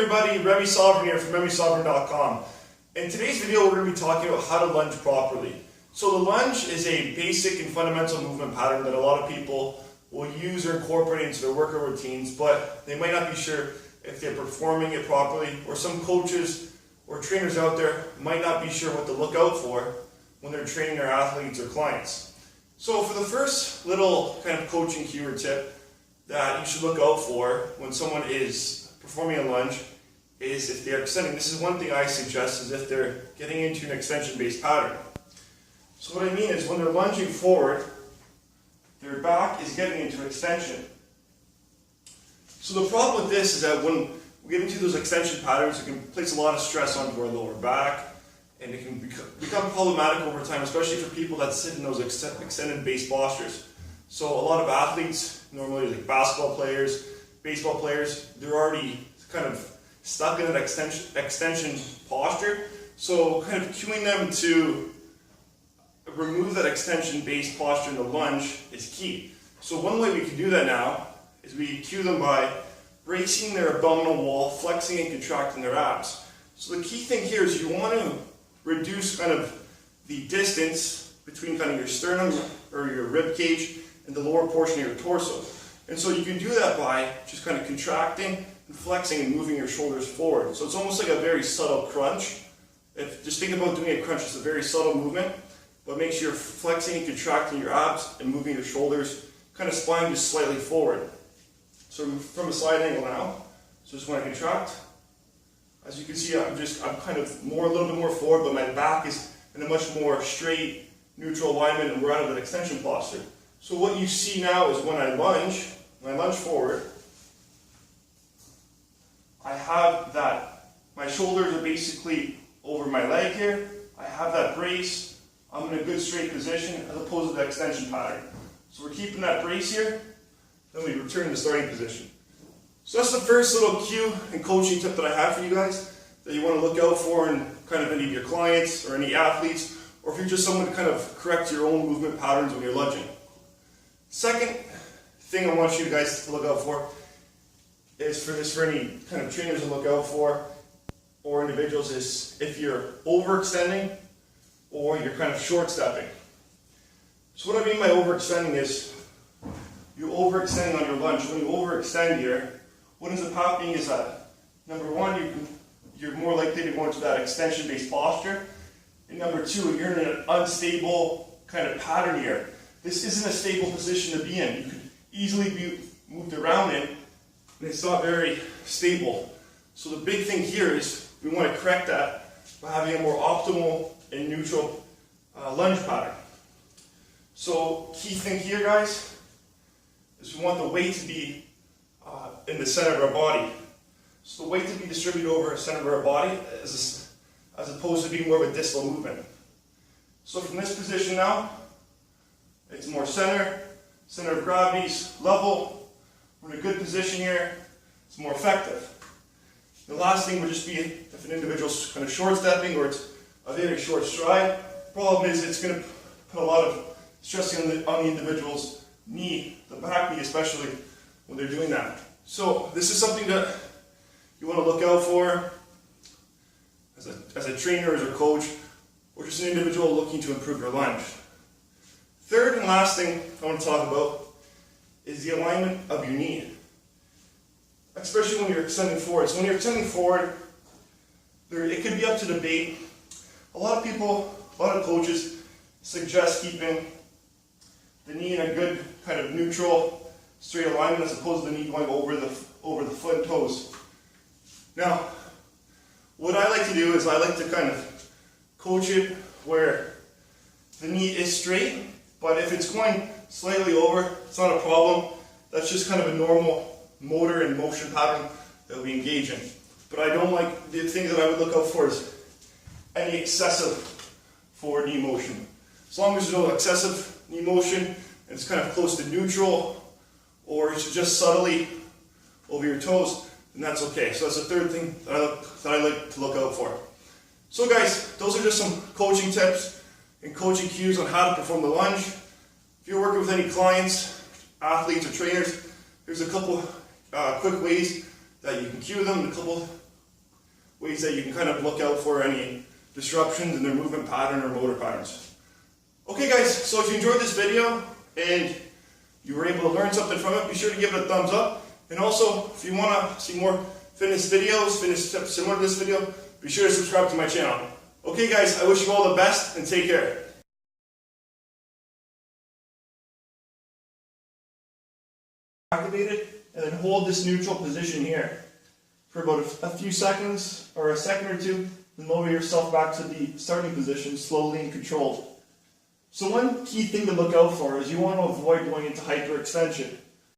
everybody, Remi Sovran here from RemiSovran.com. In today's video we're going to be talking about how to lunge properly. So the lunge is a basic and fundamental movement pattern that a lot of people will use or incorporate into their workout routines, but they might not be sure if they're performing it properly, or some coaches or trainers out there might not be sure what to look out for when they're training their athletes or clients. So for the first little kind of coaching cue or tip that you should look out for when someone is performing a lunge is if they're extending. This is one thing I suggest, is if they're getting into an extension-based pattern. So what I mean is when they're lunging forward, their back is getting into extension. So the problem with this is that when we get into those extension patterns, it can place a lot of stress onto our lower back, and it can become problematic over time, especially for people that sit in those extended base postures. So a lot of athletes, normally like basketball players, baseball players, they're already kind of stuck in an extension posture. So kind of cueing them to remove that extension-based posture in the lunge is key. So one way we can do that now is we cue them by bracing their abdominal wall, flexing and contracting their abs. So the key thing here is you want to reduce kind of the distance between kind of your sternum or your rib cage and the lower portion of your torso. And so you can do that by just kind of contracting and flexing and moving your shoulders forward. So it's almost like a very subtle crunch. Just think about doing a crunch, it's a very subtle movement, but make sure you're flexing and contracting your abs and moving your shoulders, kind of spine just slightly forward. So from a side angle now, so just when I contract, as you can see, I'm kind of a little bit more forward, but my back is in a much more straight, neutral alignment, and we're out of that extension posture. So what you see now is when I lunge forward, I have that, my shoulders are basically over my leg here, I have that brace, I'm in a good straight position as opposed to the extension pattern. So we're keeping that brace here, then we return to the starting position. So that's the first little cue and coaching tip that I have for you guys that you want to look out for in kind of any of your clients or any athletes, or if you're just someone to kind of correct your own movement patterns when you're lunging. Second thing I want you guys to look out for is for any kind of trainers to look out for, or individuals, is if you're overextending or you're kind of short stepping. So what I mean by overextending is you're overextending on your lunge. When you overextend here, what ends up happening is that, number one, you're more likely to go into that extension-based posture, and number two, you're in an unstable kind of pattern here. This isn't a stable position to be in. You could easily be moved around in, and it's not very stable. So the big thing here is we want to correct that by having a more optimal and neutral lunge pattern. So key thing here, guys, is we want the weight to be in the center of our body. So the weight to be distributed over the center of our body as opposed to being more of a distal movement. So from this position now, it's more center of gravity's level. We're in a good position here. It's more effective. The last thing would just be if an individual's kind of short stepping or it's a very short stride. Problem is it's going to put a lot of stress on the individual's knee, the back knee especially, when they're doing that. So this is something that you want to look out for as a trainer, as a coach, or just an individual looking to improve your lunge. Third and last thing I want to talk about is the alignment of your knee, especially when you're extending forward. So when you're extending forward, it could be up to debate. A lot of coaches suggest keeping the knee in a good kind of neutral, straight alignment as opposed to the knee going over the foot and toes. Now, what I like to do is I like to kind of coach it where the knee is straight, but if it's going slightly over, it's not a problem. That's just kind of a normal motor and motion pattern that we engage in. But I don't like, the thing that I would look out for is any excessive forward knee motion. As long as there's no excessive knee motion and it's kind of close to neutral, or it's just subtly over your toes, then that's okay. So that's the third thing that I like to look out for. So guys, those are just some coaching tips and coaching cues on how to perform the lunge. If you're working with any clients, athletes, or trainers, there's a couple quick ways that you can cue them, and a couple ways that you can kind of look out for any disruptions in their movement pattern or motor patterns. Okay guys, so if you enjoyed this video and you were able to learn something from it, be sure to give it a thumbs up. And also, if you want to see more fitness videos, fitness tips similar to this video, be sure to subscribe to my channel. Okay guys, I wish you all the best and take care. Activate it and then hold this neutral position here for about a few seconds or a second or two, then lower yourself back to the starting position slowly and controlled. So one key thing to look out for is you want to avoid going into hyperextension.